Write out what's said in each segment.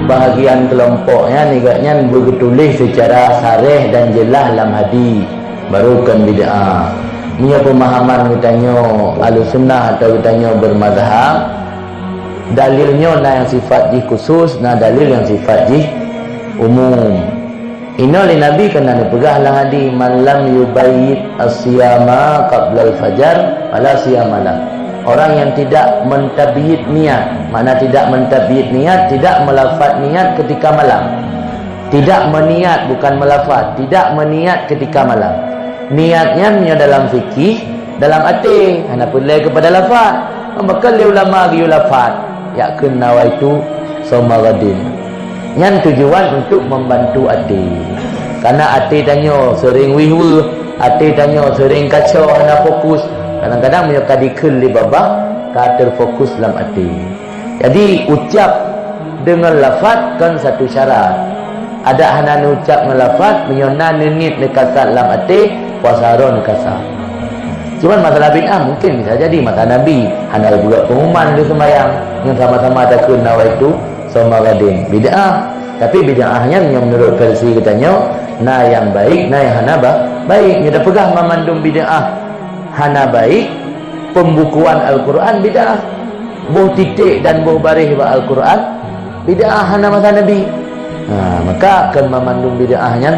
bahagian kelompoknya nigaknya bertulis secara sarih dan jelas dalam hadis baru kan bid'ah. Ini pemahaman katanya Ahlussunnah atau katanya bermazhab. Dalilnya na yang sifat jih khusus, na dalil yang sifat jih umum. Inna li nabi kena dipegah lah hadis man lam yubayyit as-siyama qabla al-fajar fala siyama lah. Orang yang tidak mentabiyyid niat, mana tidak mentabiyyid niat, tidak melafaz niat ketika malam. Tidak meniat, bukan melafaz, tidak meniat ketika malam. Niatnya dalam fikih, dalam hati, hanya pulai kepada lafaz. Bakal ulama gi lafaz, ya kena itu somaradin. Yang tujuan untuk membantu hati. Karena hati tanya sering wihul, hati tanya sering kacau, hanya fokus. Kadang-kadang menyuka dikul di bawah, tak terfokus dalam hati. Jadi ucap dengan lafaz kan satu syarat. Ada hana ucap dengan lafaz, menyona nenit nekasat dalam hati, puasaron nekasat. Cuma masalah bid'ah mungkin bisa jadi masalah Nabi. Hana juga pengumuman di sembahyang yang sama-sama takun nawa itu sama gading bid'ah. Tapi bid'ahnya yang menurut versi katanya, na yang baik, na yang hana baik. Kita pegang memandung bid'ah. Hana baik, pembukuan Al-Quran bid'ah, buh titik dan buh baris Al-Quran bid'ah hana masa Nabi. Maka akan memandung bid'ahnya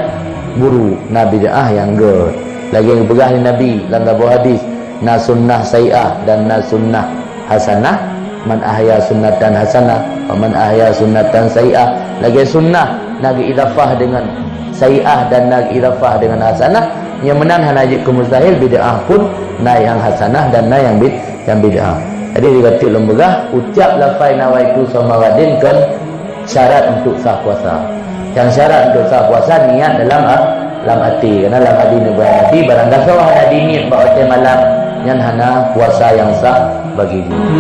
buru na bid'ah yang good. Lagi yang pegah ni Nabi dalam sebuah hadis, na sunnah sayyah dan na sunnah hasanah, man ahya sunnatan hasanah wa man ahya sunnatan sayyah. Lagi sunnah nagi idafah dengan sayyah dan nagi idafah dengan hasanah. Yang menan hanajik ke mustahil bid'ah pun na yang hasanah dan na yang bid'ah. Jadi dikatakan lembegah ucap lafai nawaitu somaradin kan syarat untuk sah puasa. Yang syarat untuk sah puasa niat dalam hati. Karena dalam hati ni berhati barang kasau hana niat bahawa malam yang hana puasa yang sah bagi dia.